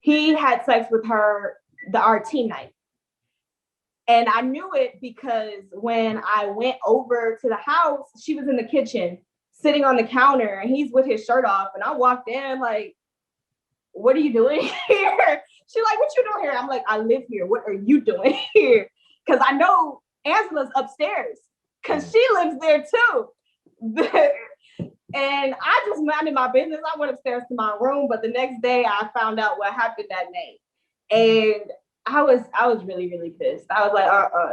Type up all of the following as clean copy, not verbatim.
he had sex with her our team night. And I knew it because when I went over to the house, she was in the kitchen sitting on the counter and he's with his shirt off. And I walked in like, what are you doing here? She's like, what you doing here? I'm like, I live here. What are you doing here? Because I know Angela's upstairs because she lives there too. And I just minded my business. I went upstairs to my room, but the next day I found out what happened that night. And I was really, really pissed. I was like,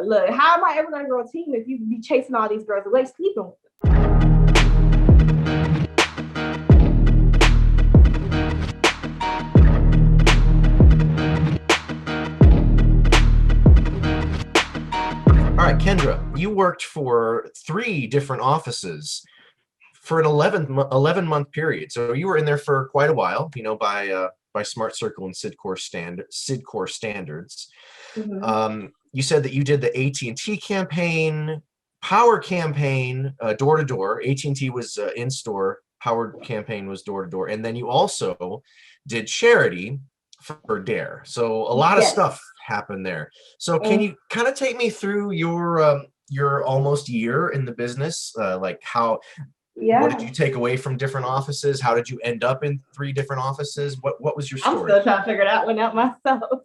look, how am I ever gonna grow a team if you be chasing all these girls away, sleeping with them? All right, Kendra, you worked for 3 different offices for an 11-month period. So you were in there for quite a while, by Smart Circle and Cydcor standards. Mm-hmm. You said that you did the AT&T campaign, Power campaign, door to door. AT&T was in-store, Power campaign was door to door. And then you also did charity for D.A.R.E. So a lot of stuff happened there. So can you kind of take me through your almost year in the business? Like how, what did you take away from different offices? How did you end up in 3 different offices? What was your story? I'm still trying to figure that one out myself.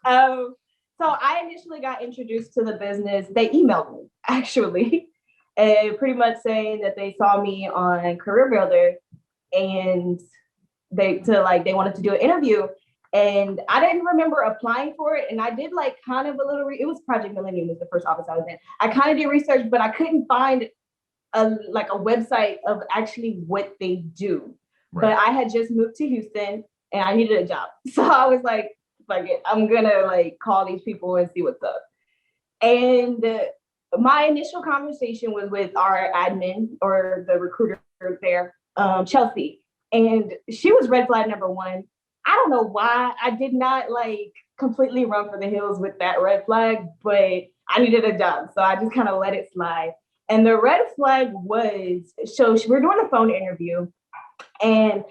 So I initially got introduced to the business. They emailed me actually, and pretty much saying that they saw me on Career Builder and they wanted to do an interview. And I didn't remember applying for it. And I did like kind of a little, it was Project Millennium was the first office I was in. I kind of did research, but I couldn't find a website of actually what they do. Right. But I had just moved to Houston and I needed a job. So I was like, fuck it, I'm gonna like call these people and see what's up. And my initial conversation was with our admin or the recruiter there, Chelsea. And she was red flag number 1. I don't know why I did not like completely run for the hills with that red flag, but I needed a job. So I just kind of let it slide. And the red flag was, so we're doing a phone interview and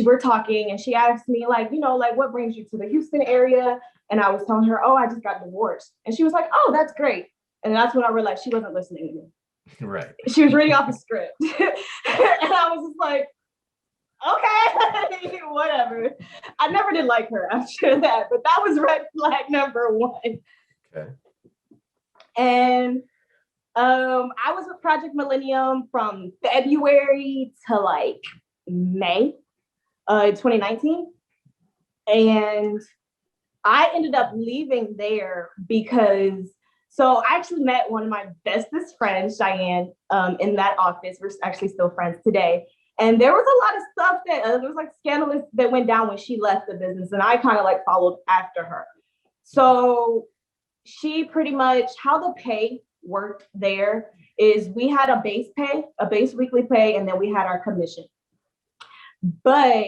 we're talking and she asked me like, what brings you to the Houston area? And I was telling her, I just got divorced. And she was like, oh, that's great. And that's when I realized she wasn't listening to me. Right. She was reading off a script. And I was just like, okay, whatever. I never did like her after that, but that was red flag number 1. Okay. And I was with Project Millennium from February to like May 2019. And I ended up leaving there because, so I actually met one of my bestest friends, Cheyenne, in that office. We're actually still friends today. And there was a lot of stuff that there was like scandalous that went down when she left the business. And I kind of like followed after her. So she pretty much, how the pay worked there is we had a base pay, a base weekly pay, and then we had our commission. But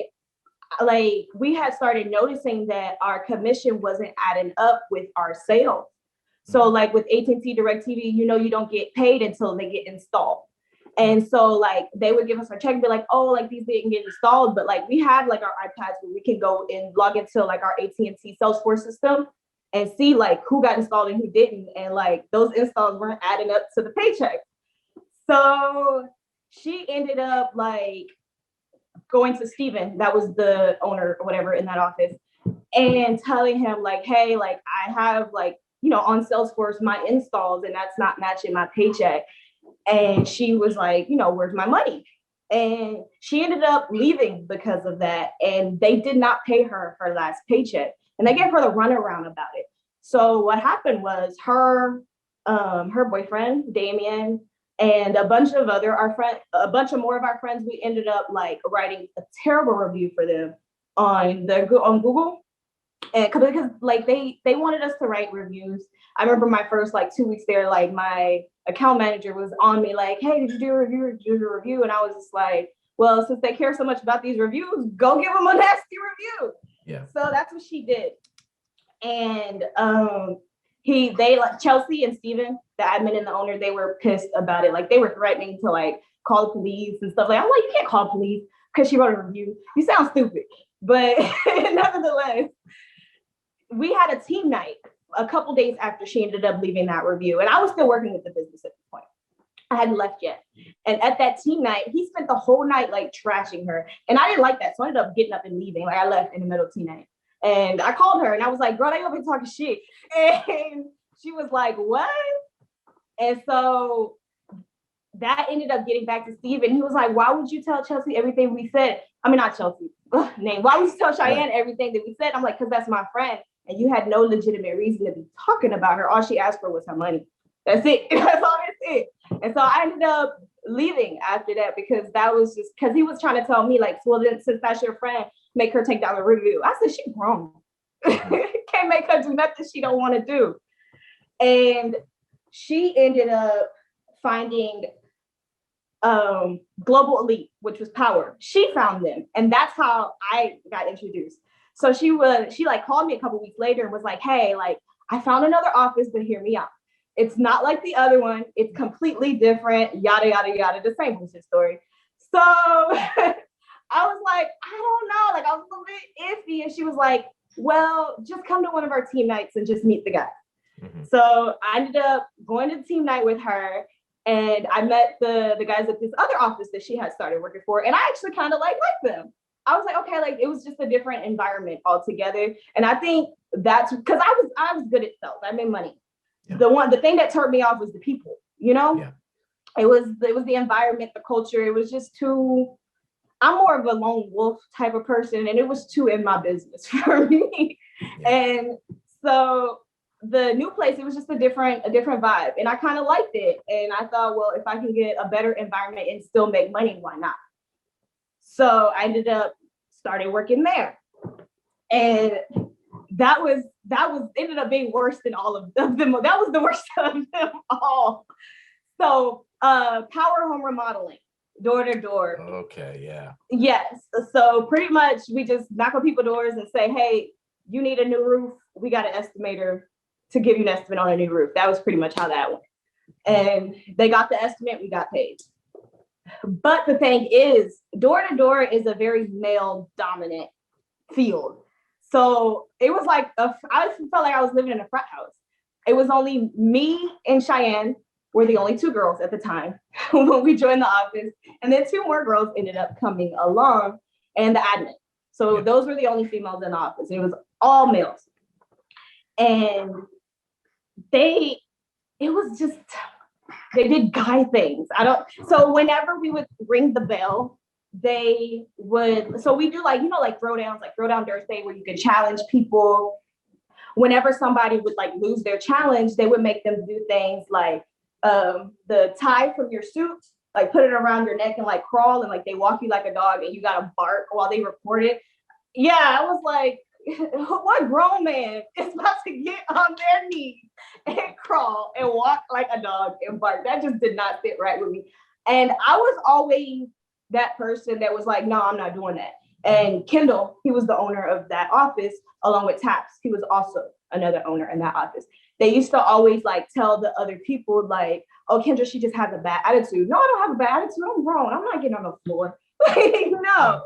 like we had started noticing that our commission wasn't adding up with our sales. So like with AT&T DirecTV, you don't get paid until they get installed. And so like they would give us our check and be like, oh, like these didn't get installed. But like we have like our iPads where we can go and log into like our AT&T Salesforce system and see like who got installed and who didn't. And like those installs weren't adding up to the paycheck. So she ended up like going to Steven, that was the owner or whatever in that office, and telling him like, hey, like I have like, on Salesforce my installs and that's not matching my paycheck. And she was like, where's my money? And she ended up leaving because of that. And they did not pay her her last paycheck. And they gave her the runaround about it. So what happened was her boyfriend, Damien, and a bunch of more of our friends, we ended up like writing a terrible review for them on Google. And because like they wanted us to write reviews. I remember my first like 2 weeks there, like my account manager was on me like, hey, did you do a review? Did you do a review? And I was just like, well, since they care so much about these reviews, go give them a nasty review. Yeah. So that's what she did. And they like Chelsea and Steven, the admin and the owner, they were pissed about it. Like they were threatening to like call the police and stuff. Like, I'm like, you can't call the police because she wrote a review. You sound stupid. But nonetheless, nonetheless, we had a team night a couple days after she ended up leaving that review. And I was still working with the business at this point. I hadn't left yet. And at that team night, he spent the whole night like trashing her. And I didn't like that. So I ended up getting up and leaving. Like I left in the middle of team night. And I called her and I was like, girl, they over here talking shit. And she was like, what? And so that ended up getting back to Steve. And he was like, why would you tell Chelsea everything we said? I mean, not Chelsea, name. Why would you tell Cheyenne everything that we said? I'm like, because that's my friend. And you had no legitimate reason to be talking about her. All she asked for was her money. That's it. That's all that's it. And so I ended up leaving after that because that was just because he was trying to tell me, like, well, then since that's your friend, make her take down the review. I said, she grown. Can't make her do nothing she don't want to do. And she ended up finding Global Elite, which was Power. She found them. And that's how I got introduced. So she like called me a couple weeks later and was like, hey, like, I found another office, but hear me out. It's not like the other one. It's completely different, yada, yada, yada, the same bullshit story. So I was like, I don't know. Like, I was a little bit iffy. And she was like, well, just come to one of our team nights and just meet the guys. Mm-hmm. So I ended up going to the team night with her. And I met the guys at this other office that she had started working for. And I actually kind of liked them. I was like, okay, like it was just a different environment altogether. And I think that's because I was good at sales. I made money. Yeah. The thing that turned me off was the people, you know? Yeah. It was the environment, the culture. It was just too, I'm more of a lone wolf type of person, and it was too in my business for me. Yeah. And so the new place, it was just a different vibe. And I kind of liked it. And I thought, well, if I can get a better environment and still make money, why not? So I started working there. And that ended up being worse than all of them. That was the worst of them all. So Power Home Remodeling, door to door. Okay, yeah. Yes. So pretty much we just knock on people's doors and say, hey, you need a new roof. We got an estimator to give you an estimate on a new roof. That was pretty much how that went. And they got the estimate, we got paid. But the thing is, door to door is a very male dominant field. So it was like, I felt like I was living in a frat house. It was only me and Cheyenne were the only two girls at the time when we joined the office. And then two more girls ended up coming along and the admin. So those were the only females in the office. It was all males. And they did guy things. So whenever we would ring the bell, so we do like throwdowns, like throwdown Thursday, where you could challenge people. Whenever somebody would like lose their challenge, they would make them do things like the tie from your suit, like put it around your neck and like crawl, and like they walk you like a dog and you gotta bark while they record it. Yeah, I was like, what grown man is about to get on their knees and crawl and walk like a dog and bark? That just did not fit right with me. And I was always that person that was like, no, I'm not doing that. And Kendall, he was the owner of that office, along with Taps. He was also another owner in that office. They used to always like tell the other people like, oh, Kendra, she just has a bad attitude. No, I don't have a bad attitude. I'm grown. I'm not getting on the floor. No.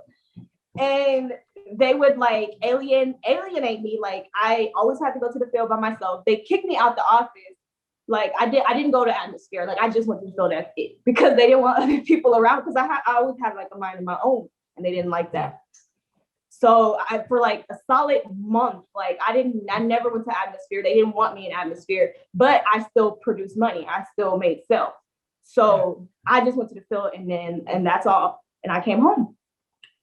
And they would like alienate me. Like I always had to go to the field by myself. They kicked me out the office. Like I didn't go to atmosphere. Like I just went to the field, that's it, because they didn't want other people around, because I always had like a mind of my own, and they didn't like that. So for like a solid month, like I never went to atmosphere. They didn't want me in atmosphere, but I still produced money. I still made sales. So I just went to the field, and that's all. And I came home.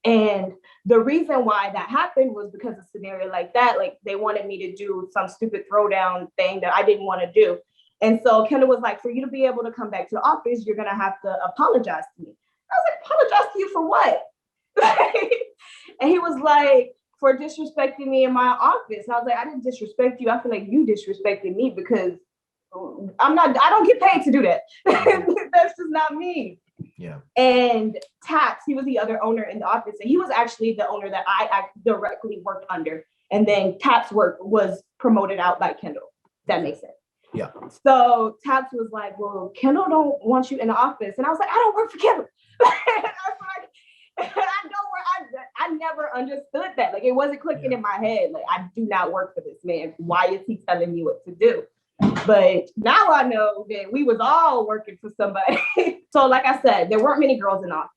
And the reason why that happened was because of a scenario like that. Like they wanted me to do some stupid throwdown thing that I didn't want to do. And so Kendall was like, for you to be able to come back to the office, you're going to have to apologize to me. I was like, apologize to you for what? And he was like, for disrespecting me in my office. And I was like, I didn't disrespect you. I feel like you disrespected me, because I don't get paid to do that. That's just not me. Yeah. And Taps, he was the other owner in the office, and he was actually the owner that I directly worked under. And then Taps' work was promoted out by Kendall. That makes sense. Yeah. So Taps was like, well, Kendall don't want you in the office. And I was like, I don't work for Kendall. I I never understood that. Like, it wasn't clicking in my head. Like, I do not work for this man. Why is he telling me what to do? But now I know that we was all working for somebody. So like I said, there weren't many girls in office.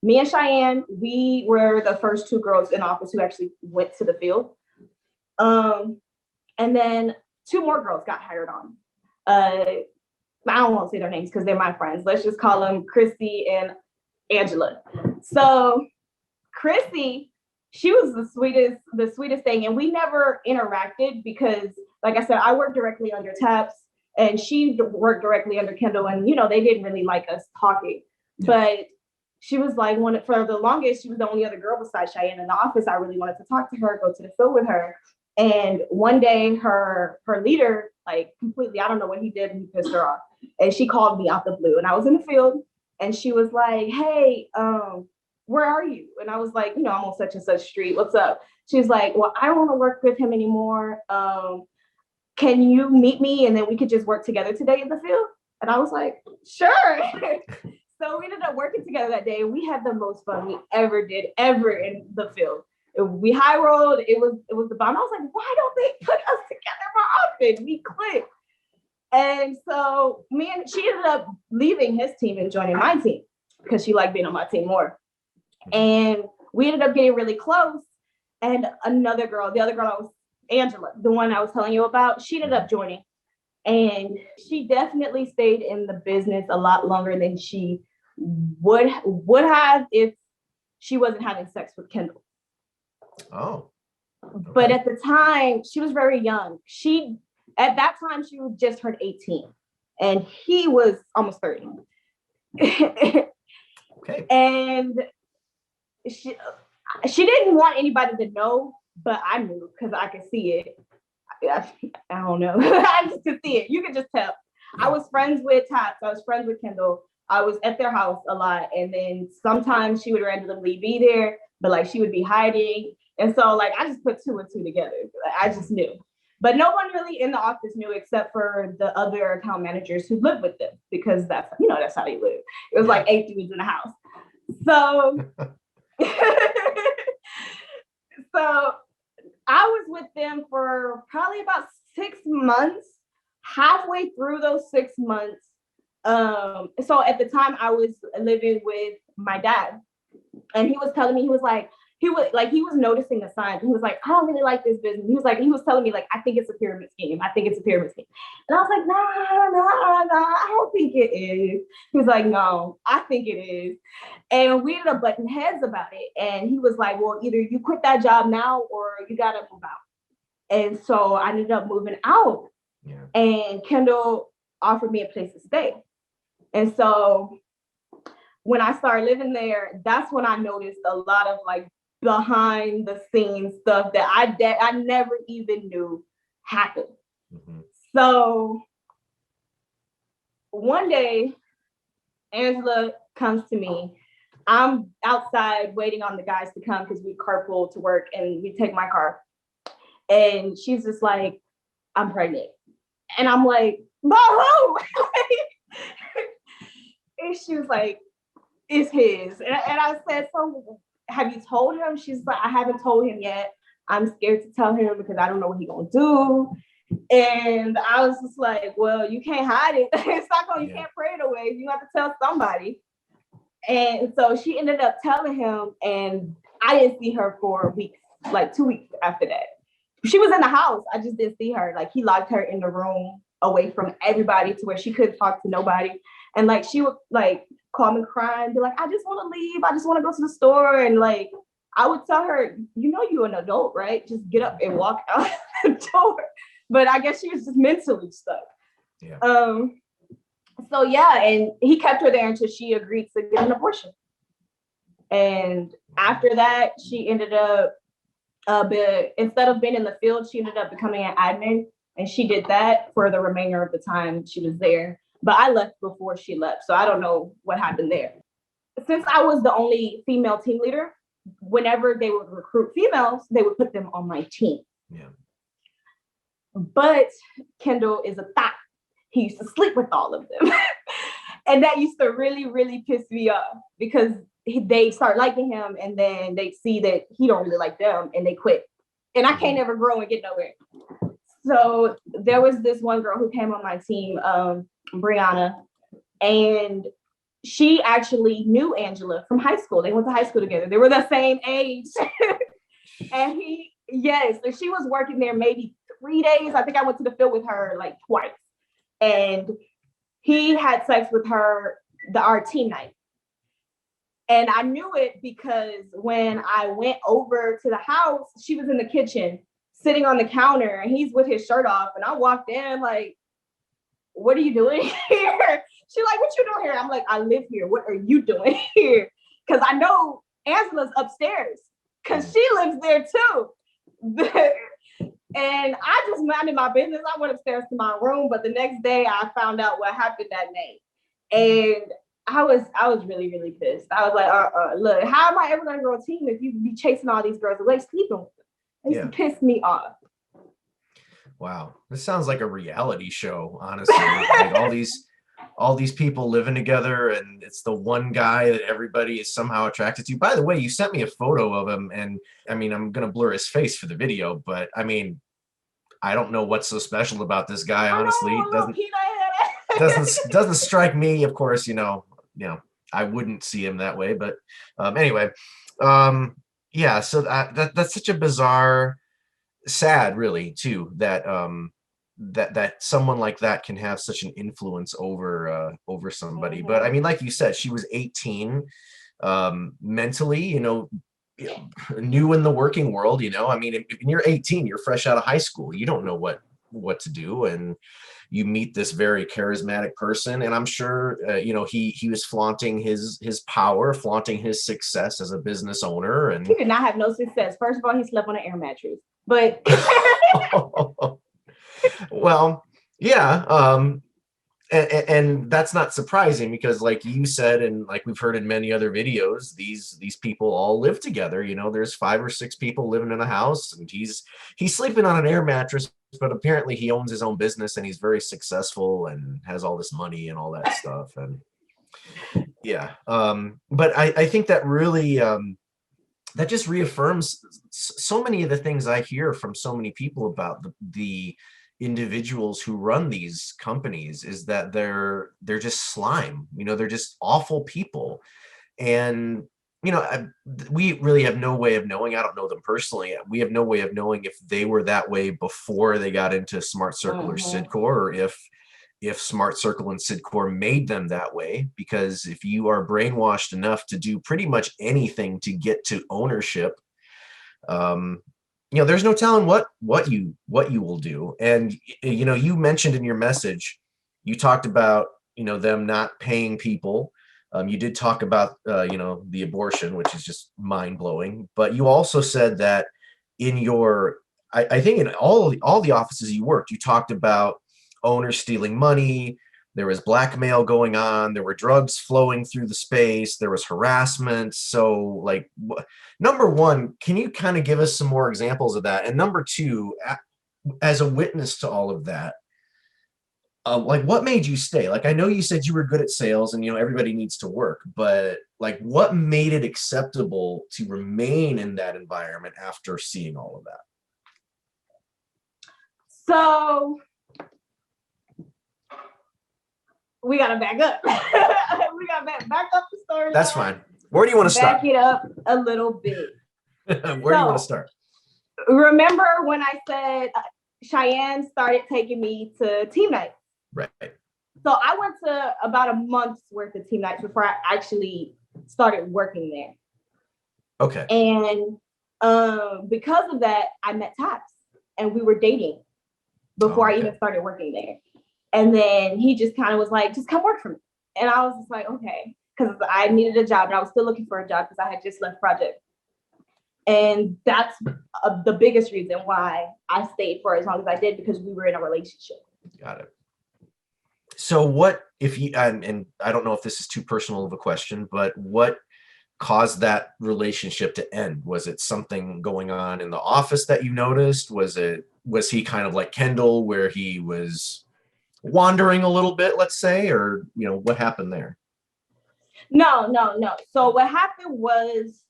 Me and Cheyenne, we were the first 2 girls in office who actually went to the field. And then 2 more girls got hired on. I don't want to say their names because they're my friends. Let's just call them Chrissy and Angela. So Chrissy, she was the sweetest thing. And we never interacted because, like I said, I worked directly under Taps and she worked directly under Kendall. And, they didn't really like us talking. But she was like, for the longest, she was the only other girl besides Cheyenne in the office. I really wanted to talk to her, go to the field with her. And one day her leader, like completely, I don't know what he did, and he pissed her off. And she called me out the blue. And I was in the field and she was like, hey, where are you? And I was like, I'm on such and such street. What's up? She's like, well, I don't want to work with him anymore. Can you meet me? And then we could just work together today in the field. And I was like, sure. So we ended up working together that day. And we had the most fun we ever did in the field. We high rolled. It was the bomb. I was like, why don't they put us together more often? We clicked. And so she ended up leaving his team and joining my team because she liked being on my team more. And we ended up getting really close. And another girl, the other girl was Angela, the one I was telling you about, she ended up joining. And she definitely stayed in the business a lot longer than she would have if she wasn't having sex with Kendall. Oh. Okay. But at the time, she was very young. At that time, she was just turned 18 and he was almost 30. Okay. And she didn't want anybody to know, but I knew because I could see it. I don't know. I just could see it. You could just tell. I was friends with Taps. I was friends with Kendall. I was at their house a lot. And then sometimes she would randomly be there, but like she would be hiding. And so like I just put 2 and 2 together. I just knew. But no one really in the office knew except for the other account managers who lived with them because that's how they live. It was like 8 dudes in the house. So so I was with them for probably about 6 months. Halfway through those 6 months, so at the time I was living with my dad, and he was telling me, he was noticing the signs. He was like, I don't really like this business. He was telling me like, I think it's a pyramid scheme. I think it's a pyramid scheme. And I was like, no, I don't think it is. He was like, no, I think it is. And we ended up butting heads about it. And he was like, well, either you quit that job now or you got to move out. And so I ended up moving out. Yeah. And Kendall offered me a place to stay. And so when I started living there, that's when I noticed a lot of like behind the scenes stuff that I never even knew happened. Mm-hmm. So one day, Angela comes to me. I'm outside waiting on the guys to come because we carpool to work and we take my car. And she's just like, I'm pregnant. And I'm like, but who? And she was like, it's his. And I said, so have you told him? She's like, I haven't told him yet. I'm scared to tell him because I don't know what he's gonna do. And I was just like, well, you can't hide it. It's not going, you can't pray it away. You have to tell somebody. And so she ended up telling him, and I didn't see her for weeks, like 2 weeks after that. She was in the house. I just didn't see her. Like he locked her in the room away from everybody to where she couldn't talk to nobody. And like she would like call me crying, be like, I just want to leave. I just want to go to the store. And like I would tell her, you know, you're an adult, right? Just get up and walk out the door. But I guess she was just mentally stuck. Yeah. So yeah, and he kept her there until she agreed to get an abortion. And after that, she ended up instead of being in the field, she ended up becoming an admin, and she did that for the remainder of the time she was there. But I left before she left, so I don't know what happened there. Since I was the only female team leader, whenever they would recruit females, they would put them on my team. Yeah. But Kendall is a thot. He used to sleep with all of them. And that used to really, really piss me off because they start liking him, and then they see that he don't really like them, and they quit. And I can't ever grow and get nowhere. So there was this one girl who came on my team, Brianna, and she actually knew Angela from high school. They went to high school together. They were the same age. And and she was working there maybe 3 days. I think I went to the field with her like twice. And he had sex with her our team night. And I knew it because when I went over to the house, she was in the kitchen sitting on the counter, and he's with his shirt off. And I walked in like, what are you doing here? She's like, what you doing here? I'm like, I live here. What are you doing here? Because I know Angela's upstairs because she lives there too. And I just minded my business. I went upstairs to my room, but the next day I found out what happened that night. And I was really, really pissed. I was like, look, how am I ever gonna grow a team if you be chasing all these girls away, sleeping with them? It used to piss me off. Wow, this sounds like a reality show, honestly. Like all these people living together, and it's the one guy that everybody is somehow attracted to. By the way, you sent me a photo of him, and I mean, I'm gonna blur his face for the video, but I mean, I don't know what's so special about this guy, honestly. Doesn't strike me, of course, you know, I wouldn't see him that way, but anyway, yeah, so that's such a bizarre, sad, really, too, that that someone like that can have such an influence over somebody. But I mean, like you said, she was 18, mentally, new in the working world. I mean, if you're 18, you're fresh out of high school, you don't know what to do, and you meet this very charismatic person, and I'm sure he was flaunting his power, flaunting his success as a business owner. And he did not have no success. First of all, he slept on an air mattress, but well, yeah, and that's not surprising, because like you said, and like we've heard in many other videos, these people all live together. There's 5 or 6 people living in a house, and he's sleeping on an air mattress, but apparently he owns his own business, and he's very successful and has all this money and all that stuff. And yeah, but I think that really that just reaffirms so many of the things I hear from so many people about the individuals who run these companies, is that they're just slime. They're just awful people. And we really have no way of knowing. I don't know them personally. We have no way of knowing if they were that way before they got into Smart Circle or Cydcor, or if Smart Circle and Cydcor made them that way. Because if you are brainwashed enough to do pretty much anything to get to ownership, there's no telling what you will do. And you mentioned in your message, you talked about them not paying people. You did talk about the abortion, which is just mind-blowing. But you also said that in I think in all the offices you worked, you talked about owners stealing money. There was blackmail going on. There were drugs flowing through the space. There was harassment. So, like, number one, can you kind of give us some more examples of that? And number two, as a witness to all of that, like, what made you stay? Like, I know you said you were good at sales, and everybody needs to work, but like, what made it acceptable to remain in that environment after seeing all of that? So we gotta back up. We gotta back up the story. That's fine. Where do you want to start? Back it up a little bit. Where do you want to start? Remember when I said Cheyenne started taking me to team night? Right. So I went to about a month's worth of team nights before I actually started working there. Okay. And because of that, I met Taps, and we were dating before I even started working there. And then he just kind of was like, just come work for me. And I was just like, okay, because I needed a job, and I was still looking for a job because I had just left Project. And that's the biggest reason why I stayed for as long as I did, because we were in a relationship. Got it. So what if you, and I don't know if this is too personal of a question, but what caused that relationship to end? Was it something going on in the office that you noticed? Was he kind of like Kendall, where he was wandering a little bit, let's say, or what happened there? No. So what happened was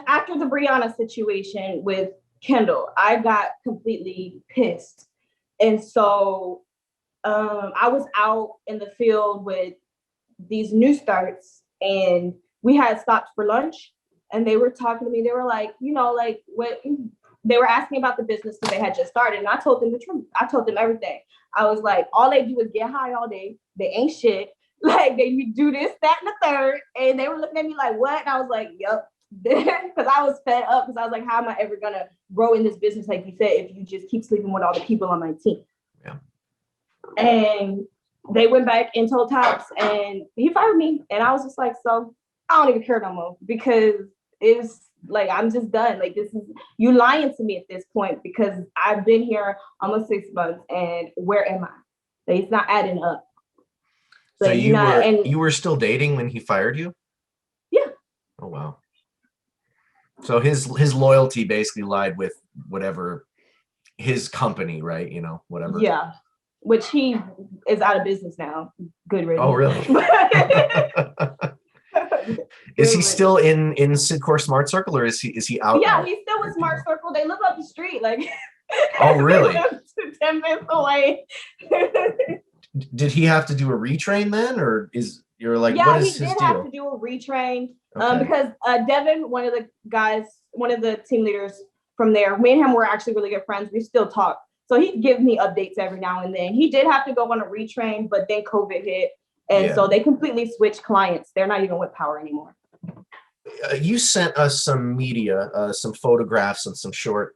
after the Brianna situation with Kendall, I got completely pissed. And so I was out in the field with these new starts and we had stopped for lunch and they were talking to me. They were like, like what they were asking about the business that they had just started. And I told them the truth. I told them everything. I was like, all they do is get high all day. They ain't shit. Like they do this, that, and the third. And they were looking at me like, what? And I was like, yep. Because I was fed up because I was like, how am I ever gonna grow in this business, like you said, if you just keep sleeping with all the people on my team? Yeah. And they went back and told Tops and he fired me. And I was just like, so I don't even care no more because it's like, I'm just done. Like, this is, you lying to me at this point because I've been here almost 6 months and where am I? Like, it's not adding up. So you were still dating when he fired you? Yeah. Oh, wow. So his loyalty basically lied with whatever his company, right? Whatever. Yeah. Which he is out of business now. Good riddance. Oh, really? Is he still in Cydcor Smart Circle or is he out? Yeah, he's still with Smart Circle. They live up the street. Like, oh, really? 10 minutes away. Did he have to do a retrain then, or you're like, yeah, what is his deal? Yeah, he did have to do a retrain because Devin, one of the team leaders from there, me and him were actually really good friends. We still talk. So he gives me updates every now and then. He did have to go on a retrain, but then COVID hit. And so they completely switched clients. They're not even with Power anymore. You sent us some media, some photographs and some short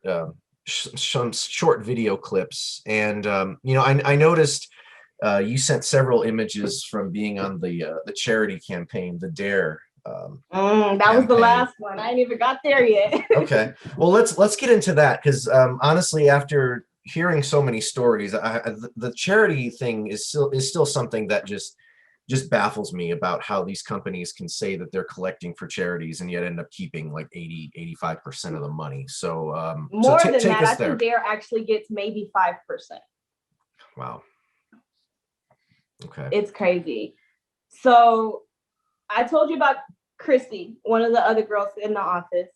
video clips. And, I noticed you sent several images from being on the charity campaign, the D.A.R.E. That was the last one. I ain't even got there yet. Okay. Well, let's get into that because honestly, after hearing so many stories, the charity thing is still something that just baffles me about how these companies can say that they're collecting for charities and yet end up keeping like 85% of the money. So more than that, I think D.A.R.E actually gets maybe 5%. Wow. Okay. It's crazy. So I told you about Chrissy, one of the other girls in the office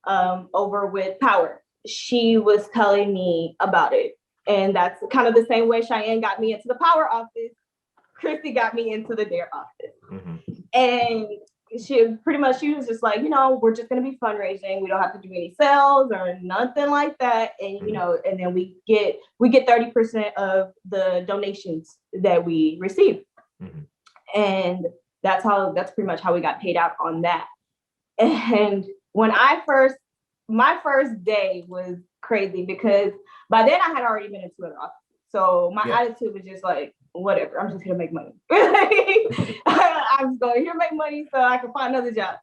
over with Power. She was telling me about it. And that's kind of the same way Cheyenne got me into the Power office. Chrissy got me into the D.A.R.E office. Mm-hmm. And she was just like, we're just going to be fundraising. We don't have to do any sales or nothing like that. And, and then we get 30% of the donations that we receive. Mm-hmm. And that's pretty much how we got paid out on that. And when my first day was crazy because by then I had already been into an office. So my attitude was just like, whatever, I'm just here to make money. I'm just going here to make money so I can find another job.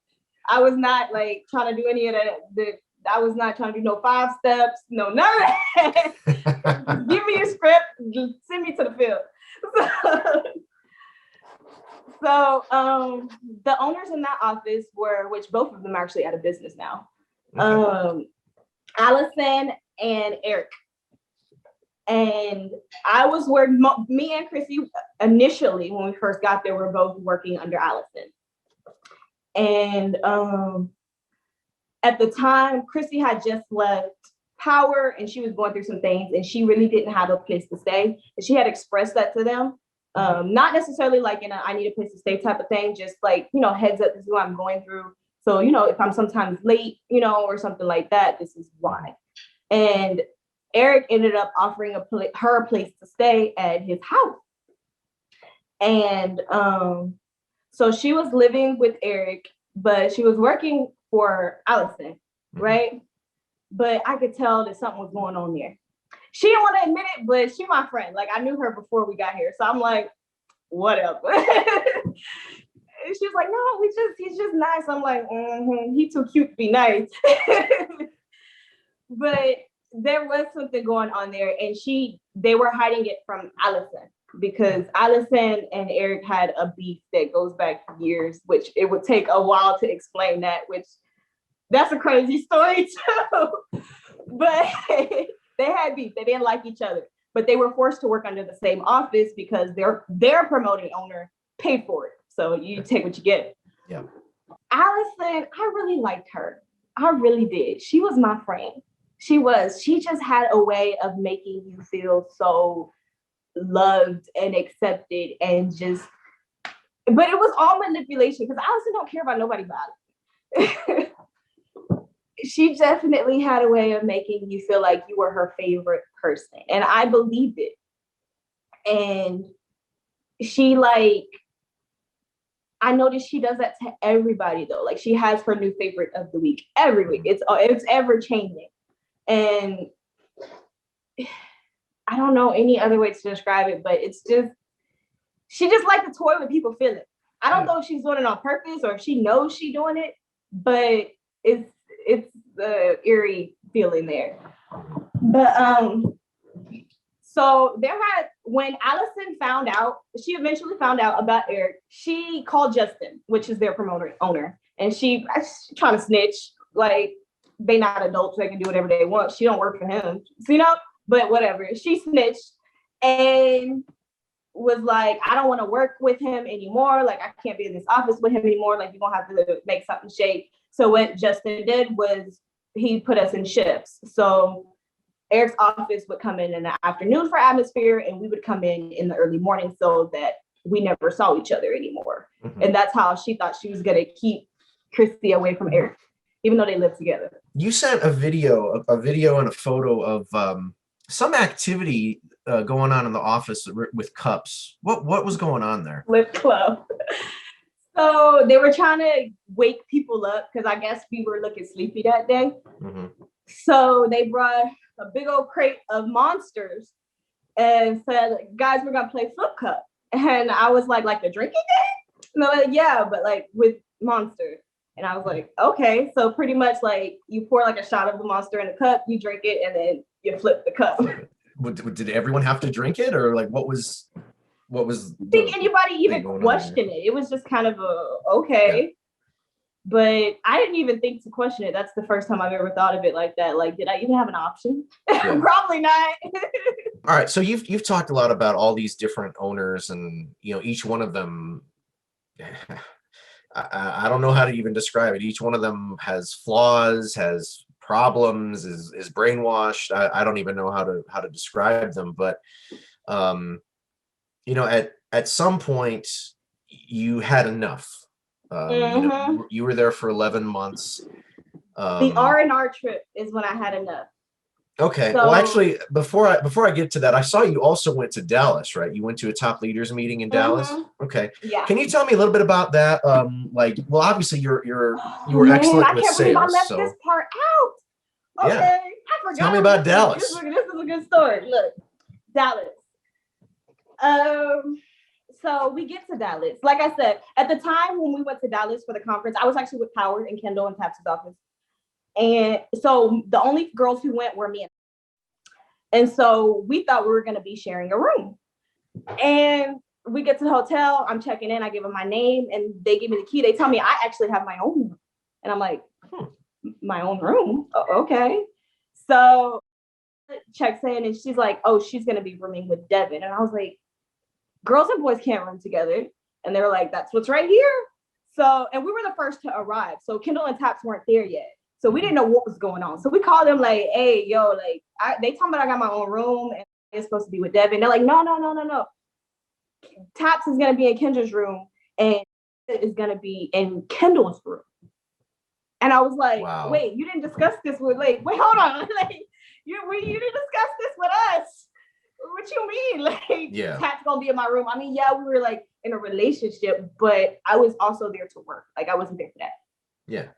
I was not like trying to do any of that. I was not trying to do no 5 steps, no none of that. Give me a script, send me to the field. So the owners in that office which both of them are actually out of business now. Okay. Allison and Eric. And I was working, me and Chrissy initially, when we first got there, we're both working under Allison. And at the time, Chrissy had just left Power and she was going through some things and she really didn't have a place to stay. And she had expressed that to them. Not necessarily like I need a place to stay type of thing, just like, heads up, this is what I'm going through. So, if I'm sometimes late, or something like that, this is why. And Eric ended up offering her a place to stay at his house. And so she was living with Eric, but she was working for Allison, right? But I could tell that something was going on there. She didn't want to admit it, but she's my friend. Like, I knew her before we got here. So I'm like, whatever. And she was like, no, he's just nice. I'm like, he too cute to be nice. But there was something going on there, and they were hiding it from Allison because Allison and Eric had a beef that goes back years, which it would take a while to explain that, which that's a crazy story too. But they had beef. They didn't like each other, but they were forced to work under the same office because their promoting owner paid for it. So you take what you get. Yeah. Allison, I really liked her. I really did. She was my friend. She just had a way of making you feel so loved and accepted and just, but it was all manipulation because Allison don't care about nobody about it. She definitely had a way of making you feel like you were her favorite person. And I believed it. And she I noticed she does that to everybody though. Like she has her new favorite of the week every week. It's ever changing. And I don't know any other way to describe it, but it's just, she just like to toy with people feeling. I don't know if she's doing it on purpose or if she knows she's doing it, but it's the eerie feeling there. But so when Allison found out, she eventually found out about Eric, she called Justin, which is their owner, and she's trying to snitch, like they not adults, they can do whatever they want. She don't work for him, but whatever. She snitched and was like, I don't want to work with him anymore. Like, I can't be in this office with him anymore. Like, you're going to have to make something shake. So what Justin did was he put us in shifts. So Eric's office would come in the afternoon for atmosphere, and we would come in the early morning so that we never saw each other anymore. Mm-hmm. And that's how she thought she was going to keep Christy away from Eric, even though they lived together. You sent a video and a photo of some activity going on in the office with cups. What was going on there? Lip club. So they were trying to wake people up because I guess we were looking sleepy that day. Mm-hmm. So they brought a big old crate of monsters and said, guys, we're gonna play flip cup. And I was like the drinking game? And they're like, yeah, but like with monsters. And I was like, okay. So pretty much like you pour like a shot of the monster in a cup, you drink it, and then you flip the cup. Did everyone have to drink it, or like what was? I think anybody even questioned it. It was just kind of okay. Yeah. But I didn't even think to question it. That's the first time I've ever thought of it like that. Like, did I even have an option? Yeah. Probably not. All right. So you've talked a lot about all these different owners, and each one of them. I don't know how to even describe it. Each one of them has flaws, has problems, is brainwashed. I don't even know how to describe them. But at some point you had enough. Mm-hmm. You were there for 11 months. The R&R trip is when I had enough. Okay. So, well, actually, before I get to that, I saw you also went to Dallas, right? You went to a top leaders meeting in Dallas. Mm-hmm. Okay. Yeah. Can you tell me a little bit about that? Well, obviously you were excellent with sales. I can't believe I left this part out. Okay. Yeah. I forgot. Tell me about Dallas. This is a good story. Look, Dallas. So we get to Dallas. Like I said, at the time when we went to Dallas for the conference, I was actually with Howard and Kendall in Taps's office. And so the only girls who went were me. And so we thought we were going to be sharing a room. And we get to the hotel. I'm checking in. I give them my name and they give me the key. They tell me I actually have my own room. And I'm like, my own room? Oh, okay. So checks in and she's like, oh, she's going to be rooming with Devin. And I was like, girls and boys can't room together. And they were like, that's what's right here. So, and we were the first to arrive. So Kendall and Taps weren't there yet. So we didn't know what was going on. So we called them like, hey, yo, like, they told me I got my own room and it's supposed to be with Devin. They're like, no. Taps is going to be in Kendra's room and is going to be in Kendall's room. And I was like, wow. Wait, you didn't discuss this with, wait, hold on. Like, you didn't discuss this with us. What you mean? Like, yeah. Taps going to be in my room. I mean, yeah, we were like in a relationship, but I was also there to work. Like, I wasn't there for that. Yeah.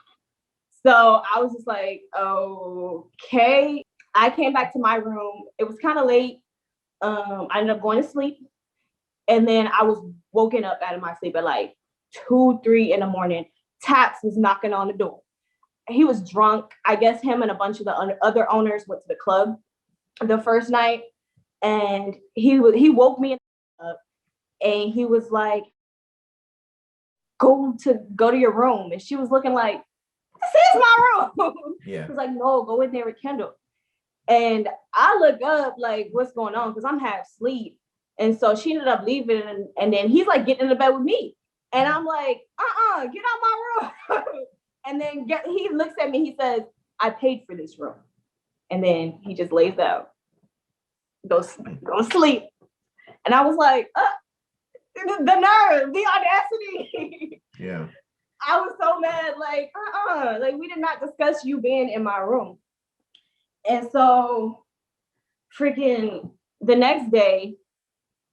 So I was just like, okay. I came back to my room. It was kind of late. I ended up going to sleep. And then I was woken up out of my sleep at like 2, 3 in the morning. Taps was knocking on the door. He was drunk. I guess him and a bunch of the other owners went to the club the first night. And he woke me up and he was like, go to your room. And she was looking like, this is my room. Yeah. He was like, no, go in there with Kendall. And I look up like, what's going on? Because I'm half asleep. And so she ended up leaving. And then he's like getting in the bed with me. And I'm like, get out my room. And then he looks at me, he says, I paid for this room. And then he just lays down, go sleep. And I was like, the nerve, the audacity. Yeah. I was so mad, like, like we did not discuss you being in my room. And so freaking the next day,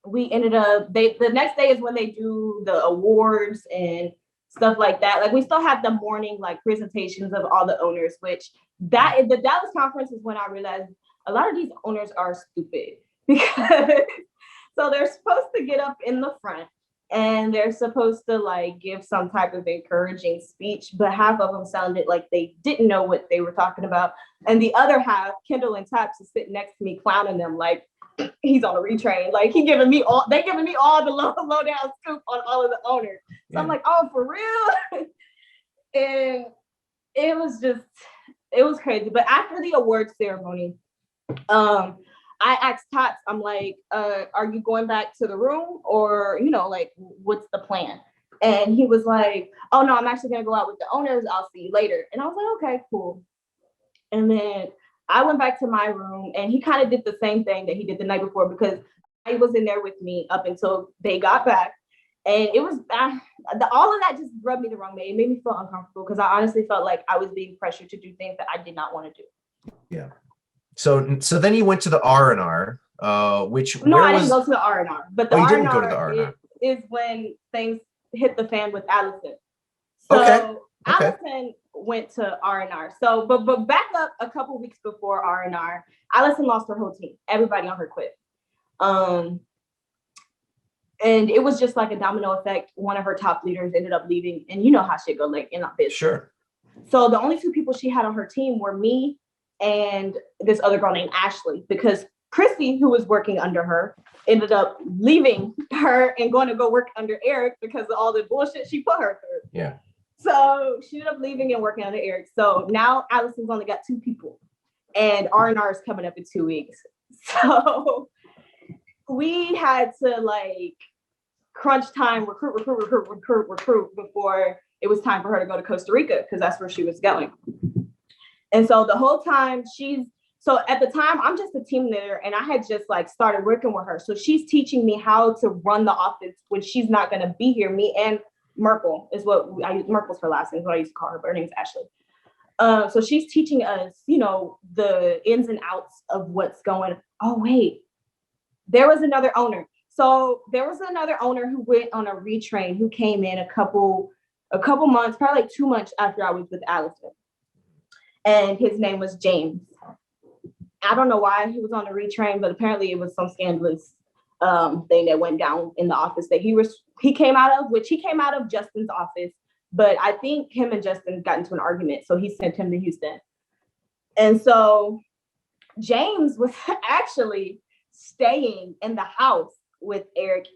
we ended up, the next day is when they do the awards and stuff like that. Like we still have the morning like presentations of all the owners, which the Dallas conference is when I realized a lot of these owners are stupid because so they're supposed to get up in the front and they're supposed to like give some type of encouraging speech, but half of them sounded like they didn't know what they were talking about. And the other half, Kendall and Taps, is sitting next to me clowning them like he's on a retrain. Like they giving me all the low down scoop on all of the owners. So I'm like, oh, for real? And it was crazy. But after the awards ceremony, I asked Tots, I'm like, are you going back to the room or, like, what's the plan? And he was like, oh, no, I'm actually going to go out with the owners. I'll see you later. And I was like, okay, cool. And then I went back to my room and he kind of did the same thing that he did the night before because I was in there with me up until they got back. And it was, all of that just rubbed me the wrong way. It made me feel uncomfortable because I honestly felt like I was being pressured to do things that I did not want to do. Yeah. So then you went to the R&R, which no, I didn't go to the R&R, but the R&R, didn't go to the R&R is when things hit the fan with Allison. So okay. Allison went to R&R. So, but back up a couple weeks before R&R, Allison lost her whole team. Everybody on her quit. And it was just like a domino effect. One of her top leaders ended up leaving, and you know how shit go like in that business. Sure. So the only two people she had on her team were me and this other girl named Ashley, because Chrissy, who was working under her, ended up leaving her and going to go work under Eric because of all the bullshit she put her through. Yeah. So she ended up leaving and working under Eric. So now Allison's only got two people and R&R is coming up in 2 weeks. So we had to like crunch time, recruit before it was time for her to go to Costa Rica because that's where she was going. And so the whole time so at the time, I'm just a team leader and I had just like started working with her. So she's teaching me how to run the office when she's not going to be here. Me and Merkel is what I use. Merkel's her last name, is what I used to call her, but her name's Ashley. So she's teaching us, the ins and outs of what's going. Oh, wait, there was another owner. So there was another owner who went on a retrain who came in a couple months, probably like 2 months after I was with Allison. And his name was James. I don't know why he was on the retrain, but apparently it was some scandalous thing that went down in the office that he came out of Justin's office, but I think him and Justin got into an argument, so he sent him to Houston. And so James was actually staying in the house with Eric,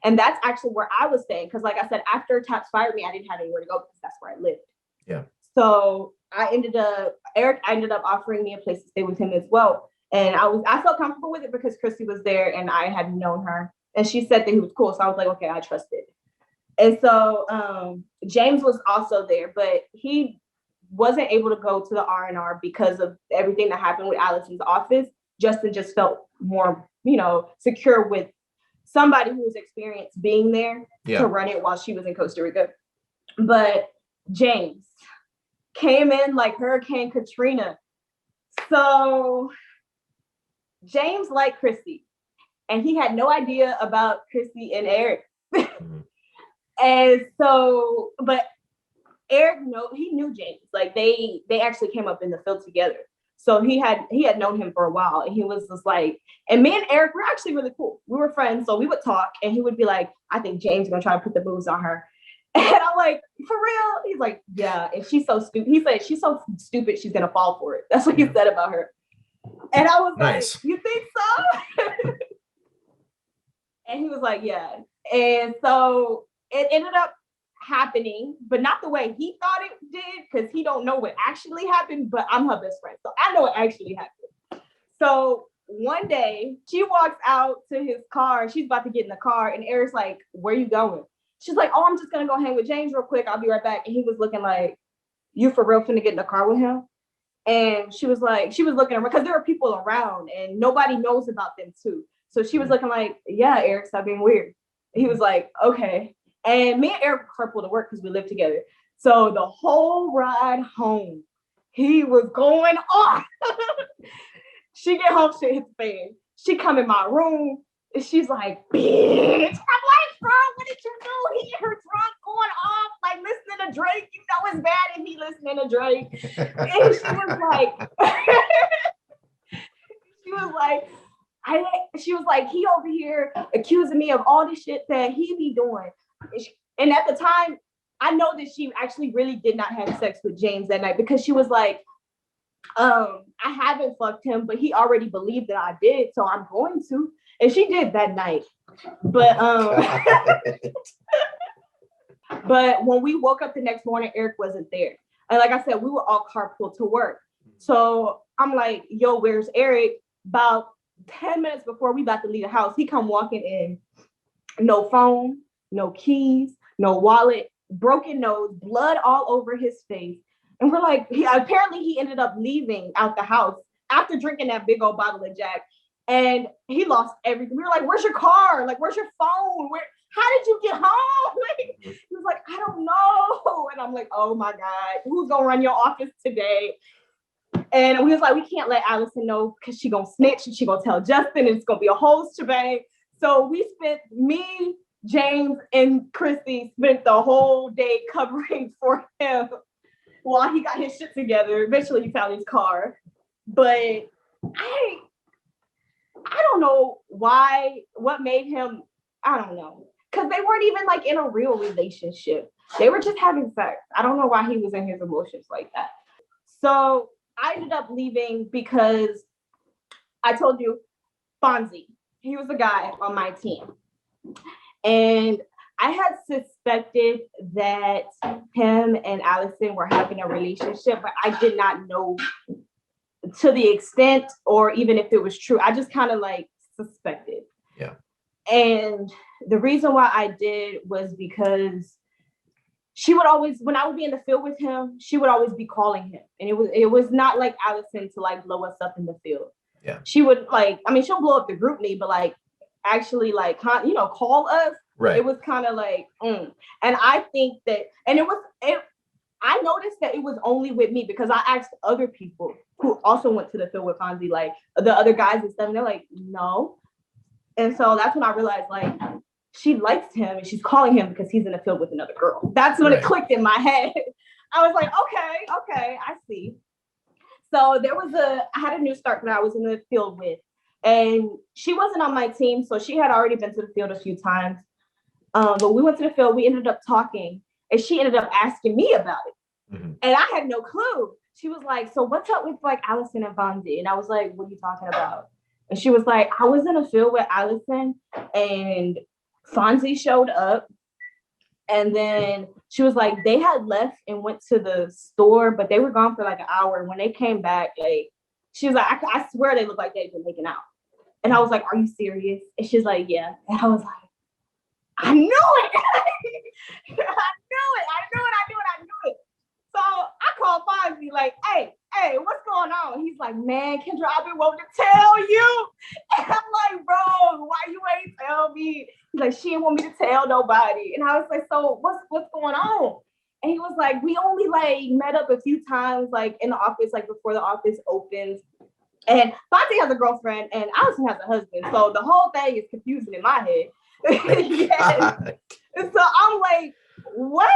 and that's actually where I was staying because, like I said, after Taps fired me, I didn't have anywhere to go because that's where I lived. Yeah. So Eric ended up offering me a place to stay with him as well. And I felt comfortable with it because Chrissy was there and I had known her. And she said that he was cool. So I was like, okay, I trust it. And so James was also there, but he wasn't able to go to the R&R because of everything that happened with Allison's office. Justin just felt more, secure with somebody who was experienced being there to run it while she was in Costa Rica. But James came in like Hurricane Katrina. So James liked Chrissy, and he had no idea about Chrissy and Eric. And so, but Eric he knew James. Like they actually came up in the field together. So he had known him for a while, and he was just like, and me and Eric were actually really cool. We were friends, so we would talk, and he would be like, I think James is gonna try to put the moves on her. And I'm like, for real? He's like, yeah. And she's so stupid. He said, she's so stupid, she's going to fall for it. That's what he said about her. And I was nice. Like, you think so? And he was like, yeah. And so it ended up happening, but not the way he thought it did, because he don't know what actually happened, but I'm her best friend. So I know what actually happened. So one day she walks out to his car. She's about to get in the car. And Eric's like, where you going? she's like, oh, I'm just gonna go hang with James real quick. I'll be right back. And he was looking like, you for real finna get in the car with him? And she was looking around because there were people around and nobody knows about them too. So she was looking like, yeah, Eric, stop being weird. He was like, okay. And me and Eric carpool to work because we live together. So the whole ride home, he was going off. She get home, shit hits the fan. She come in my room and she's like, bitch. I'm like, bro, what did you do? He her drunk going off, like listening to Drake. You know it's bad if he listening to Drake. And she was like, he over here accusing me of all the shit that he be doing. And at the time, I know that she actually really did not have sex with James that night because she was like, I haven't fucked him, but he already believed that I did, so I'm going to. And she did that night. But but when we woke up the next morning, Eric wasn't there. And like I said, we were all carpool to work. So I'm like, yo, where's Eric? About 10 minutes before we about to leave the house, he come walking in. No phone, no keys, no wallet, broken nose, blood all over his face. And we're like, apparently he ended up leaving out the house after drinking that big old bottle of Jack. And he lost everything. We were like, where's your car? Like, where's your phone? How did you get home? He was like, I don't know. And I'm like, oh my God, who's gonna run your office today? And we was like, we can't let Allison know because she gonna snitch and she gonna tell Justin and it's gonna be a whole shebang. So me, James, and Chrissy spent the whole day covering for him while he got his shit together. Eventually he found his car. But I don't know what made him, I don't know. Because they weren't even like in a real relationship. They were just having sex. I don't know why he was in his emotions like that. So I ended up leaving because I told you, Fonzie, he was the guy on my team. And I had suspected that him and Allison were having a relationship, but I did not know to the extent or even if it was true. I just kind of like suspected. Yeah. And the reason why I did was because she would always, when I would be in the field with him, she would always be calling him. And it was not like Allison to like blow us up in the field. Yeah. She would like, I mean, she'll blow up the group me, but like actually like, call us. Right. It was kind of like, And I think that, and I noticed that it was only with me because I asked other people who also went to the field with Fonzie, like the other guys and stuff, and they're like, no. And so that's when I realized like, she likes him and she's calling him because he's in the field with another girl. That's when it clicked in my head. I was like, okay, I see. So I had a new start that I was in the field with, and she wasn't on my team. So she had already been to the field a few times. But we went to the field, we ended up talking, and she ended up asking me about it. Mm-hmm. And I had no clue. She was like, so what's up with like Allison and Fonzie? And I was like, what are you talking about? And she was like, I was in a field with Allison and Fonzie showed up. And then she was like, they had left and went to the store, but they were gone for like an hour. And when they came back, like, she was like, I swear they look like they've been making out. And I was like, are you serious? And she's like, yeah. And I was like, I knew it. I knew it. So I called Fonzie like, hey, what's going on? He's like, man, Kendra, I've been wanting to tell you. And I'm like, bro, why you ain't tell me? He's like, she didn't want me to tell nobody. And I was like, so what's going on? And he was like, we only like met up a few times, like in the office, like before the office opens. And Fonzie has a girlfriend and Allison has a husband. So the whole thing is confusing in my head. Yes. And so I'm like, what?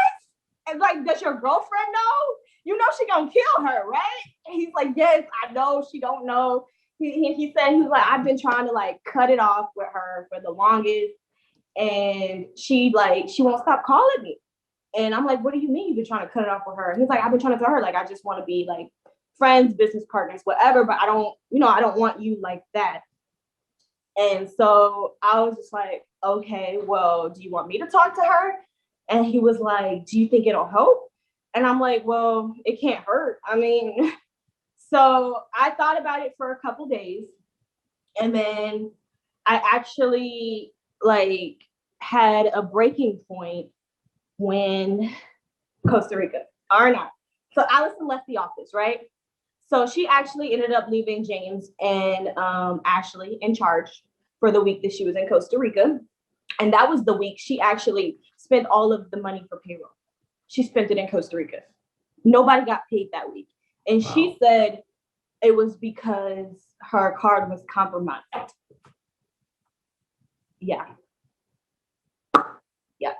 And like, does your girlfriend know? You know she gonna kill her, right? And he's like, yes, I know. She don't know. He said, he's like, I've been trying to like cut it off with her for the longest. And she won't stop calling me. And I'm like, what do you mean you've been trying to cut it off with her? And he's like, I've been trying to tell her, like, I just want to be like friends, business partners, whatever, but I don't want you like that. And so I was just like, okay, well, do you want me to talk to her? And he was like, do you think it'll help? And I'm like, well, it can't hurt. I mean, so I thought about it for a couple days. And then I actually like had a breaking point when Costa Rica, or not. So Allison left the office, right? So she actually ended up leaving James and Ashley in charge for the week that she was in Costa Rica. And that was the week she actually spent all of the money for payroll. She spent it in Costa Rica. Nobody got paid that week. And wow. She said it was because her card was compromised. Yeah. Yeah.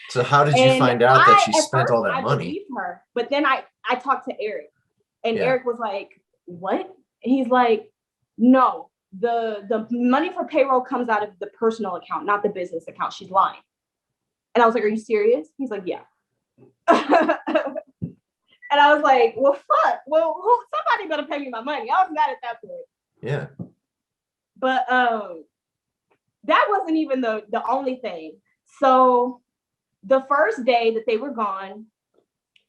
So how did you find out that she spent all that money? I believed her, but then I talked to Eric, and Eric was like, "What?" And he's like, "No, the money for payroll comes out of the personal account, not the business account. She's lying." And I was like, "Are you serious?" He's like, "Yeah." And I was like, "Well, fuck. Well, somebody better pay me my money." I was mad at that point. Yeah. But that wasn't even the only thing. So the first day that they were gone,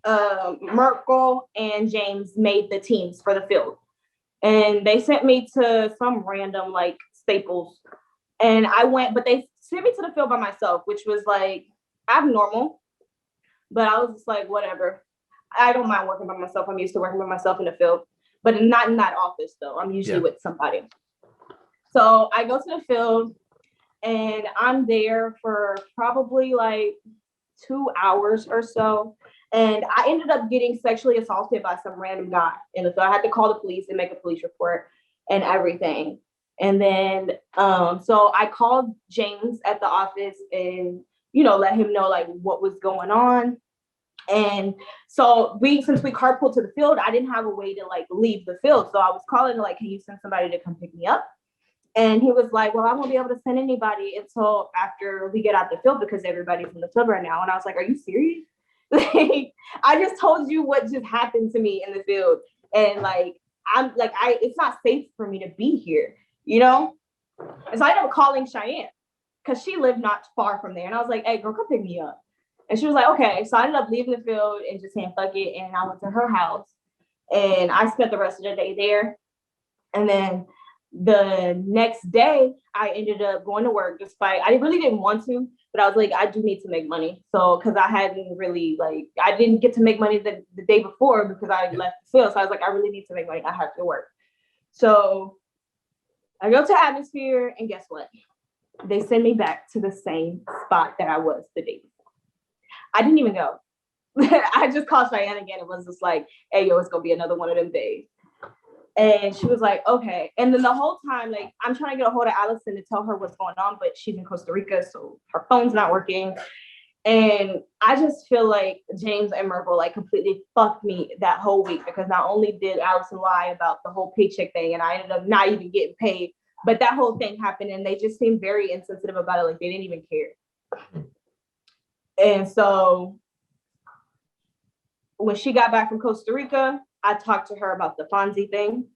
Merkel and James made the teams for the field. And they sent me to some random like Staples. And I went, but they sent me to the field by myself, which was like abnormal. But I was just like, whatever. I don't mind working by myself. I'm used to working by myself in the field, but not in that office though. I'm usually with somebody. So I go to the field and I'm there for probably like 2 hours or so. And I ended up getting sexually assaulted by some random guy. And so I had to call the police and make a police report and everything. And then, so I called James at the office and, let him know like what was going on. And so since we carpooled to the field, I didn't have a way to like leave the field. So I was calling like, can you send somebody to come pick me up? And he was like, well, I won't be able to send anybody until after we get out the field because everybody's in the field right now. And I was like, are you serious? Like, I just told you what just happened to me in the field. And like, it's not safe for me to be here, And so I ended up calling Cheyenne because she lived not far from there. And I was like, hey, girl, come pick me up. And she was like, okay. So I ended up leaving the field and just saying, fuck it. And I went to her house and I spent the rest of the day there. And then the next day I ended up going to work despite I really didn't want to, but I was like, I do need to make money. So because I hadn't really I didn't get to make money the day before because I left the field. So I was like, I really need to make money. I have to work. So I go to Atmosphere and guess what? They send me back to the same spot that I was the day before. I didn't even go. I just called Cheyenne again and was just like, hey, yo, it's gonna be another one of them days. And she was like, okay. And then the whole time, like, I'm trying to get a hold of Allison to tell her what's going on, but she's in Costa Rica, so her phone's not working. And I just feel like James and Merkel like completely fucked me that whole week because not only did Allison lie about the whole paycheck thing and I ended up not even getting paid, but that whole thing happened and they just seemed very insensitive about it. Like they didn't even care. And so when she got back from Costa Rica, I talked to her about the Fonzie thing.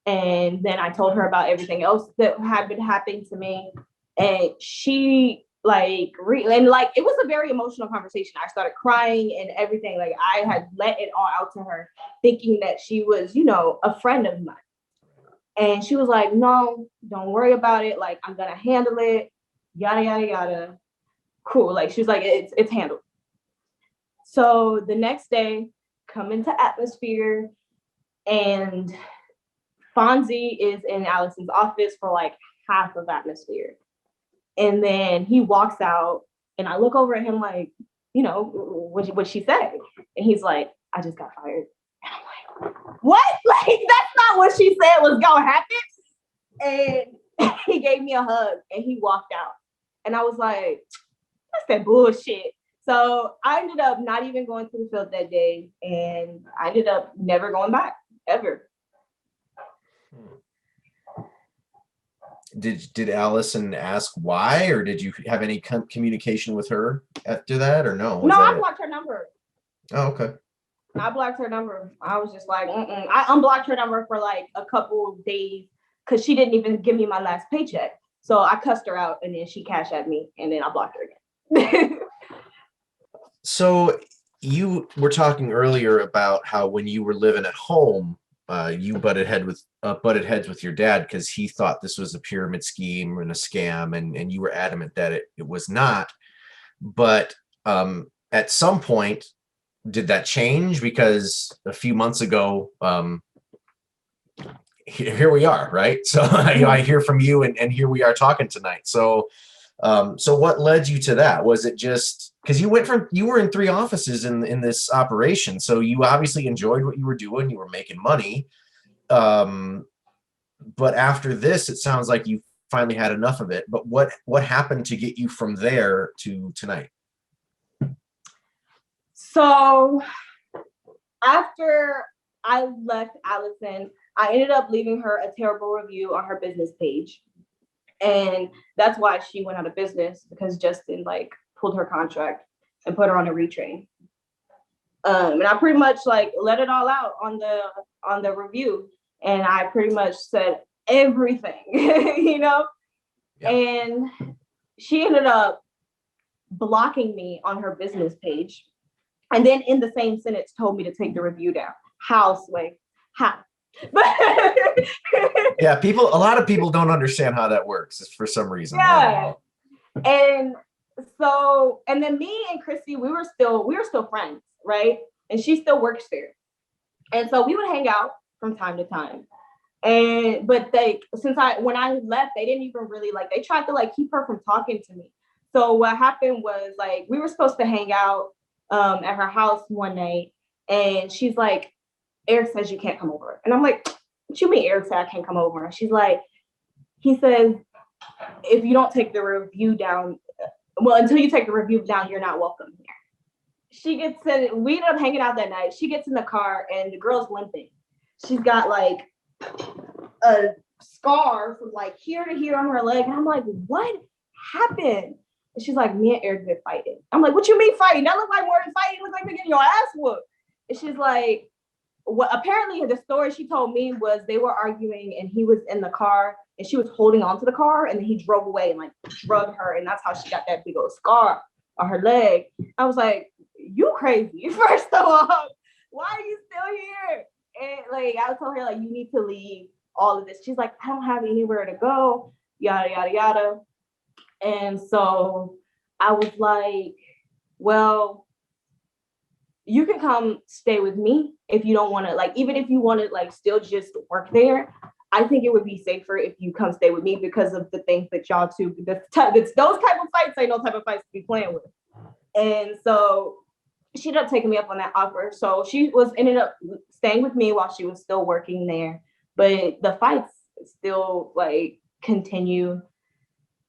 And then I told her about everything else that had been happening to me. And she it was a very emotional conversation. I started crying and everything. Like I had let it all out to her, thinking that she was, a friend of mine. And she was like, no, don't worry about it. Like, I'm going to handle it. Yada, yada, yada. Cool. Like, she was like, it's handled. So the next day, come into Atmosphere and Fonzie is in Allison's office for like half of Atmosphere. And then he walks out and I look over at him like, what she said? And he's like, I just got fired. And I'm like, what? Like, that's not what she said was going to happen. And he gave me a hug and he walked out. And I was like, that's that bullshit. So I ended up not even going to the field that day. And I ended up never going back, ever. Did Allison ask why, or did you have any communication with her after that, or no? No, I blocked her number. Oh, okay. I blocked her number. I was just like, I unblocked her number for like a couple of days because she didn't even give me my last paycheck. So I cussed her out and then she cashed at me and then I blocked her again. So you were talking earlier about how when you were living at home, you butted heads with your dad because he thought this was a pyramid scheme and a scam, and you were adamant that it was not. But At some point, did that change? Because a few months ago, here we are, right? So I hear from you, and here we are talking tonight. So so what led you to that? Was it just because you were in 3 offices in this operation, so you obviously enjoyed what you were doing, you were making money, but after this, it sounds like you finally had enough of it. But what happened to get you from there to tonight? So after I left Allison, I ended up leaving her a terrible review on her business page. And that's why she went out of business, because Justin like pulled her contract and put her on a retrain. And I pretty much like let it all out on the review. And I pretty much said everything, you know? Yeah. And she ended up blocking me on her business page. And then in the same sentence told me to take the review down. How, Sway? How? Yeah, a lot of people don't understand how that works for some reason. Yeah. And so, and then me and Christy, we were still friends, right? And she still works there. And so we would hang out from time to time. But when I left, they didn't even really they tried to like keep her from talking to me. So what happened was like, we were supposed to hang out at her house one night, and she's like, Eric says you can't come over. And I'm like, what you mean Eric said I can't come over? And she's like, he says, if you don't take the review down, until you take the review down, you're not welcome here. We ended up hanging out that night. She gets in the car and the girl's limping. She's got like a scar from like here to here on her leg. And I'm like, what happened? And she's like, me and Eric been fighting. I'm like, what you mean fighting? That look like more than fighting. It looks like we're getting your ass whooped. And she's like, well, apparently the story she told me was they were arguing and he was in the car and she was holding onto the car, and then he drove away and like drugged her, and that's how she got that big old scar on her leg. I was like, you crazy. First of all, why are you still here? And like I told her, like, you need to leave all of this. She's like, I don't have anywhere to go, yada yada yada. And so I was like, well, you can come stay with me if you don't want to, like, even if you want to like still just work there. I think it would be safer if you come stay with me because of the things that y'all two, those type of fights ain't no type of fights to be playing with. And so she ended up taking me up on that offer. So she ended up staying with me while she was still working there. But the fights still like continue.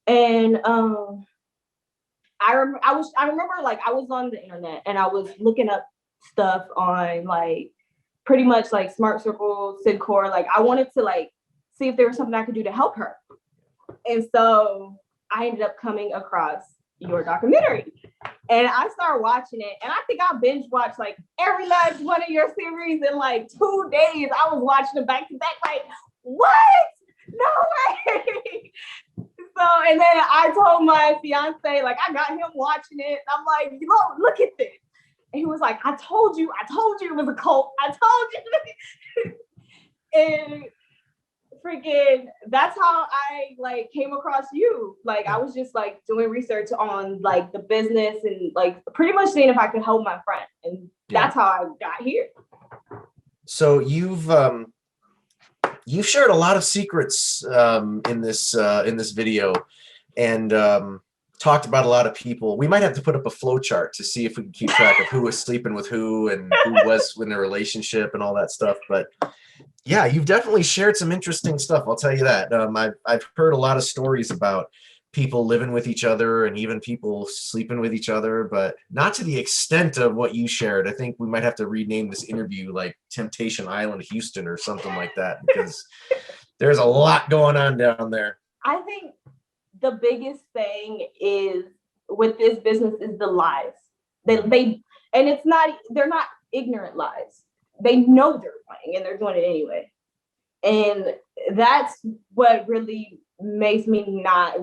And I remember like I was on the internet and I was looking up stuff on like pretty much like Smart Circle, Cydcor. Like I wanted to like see if there was something I could do to help her. And so I ended up coming across your documentary and I started watching it. And I think I binge watched like every last one of your series in like 2 days. I was watching them back to back, like, what? No way. So, and then I told my fiance, like, I got him watching it. I'm like, look at this. And he was like, I told you it was a cult. I told you. And freaking, that's how I like came across you. Like, I was just like doing research on like the business and like pretty much seeing if I could help my friend. And that's how I got here. So you've shared a lot of secrets in this video, and talked about a lot of people. We might have to put up a flow chart to see if we can keep track of who was sleeping with who and who was in a relationship and all that stuff. But yeah, you've definitely shared some interesting stuff. I'll tell you that. I've heard a lot of stories about people living with each other and even people sleeping with each other, but not to the extent of what you shared. I think we might have to rename this interview like Temptation Island Houston or something like that, because there's a lot going on down there. I think the biggest thing is with this business is the lies. They're not ignorant lies. They know they're lying and they're doing it anyway. And that's what really makes me not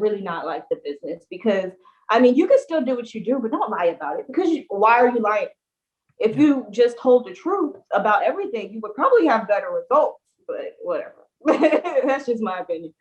like the business, because I mean, you can still do what you do, but don't lie about it, because why are you lying? If you just told the truth about everything, you would probably have better results, but whatever. That's just my opinion.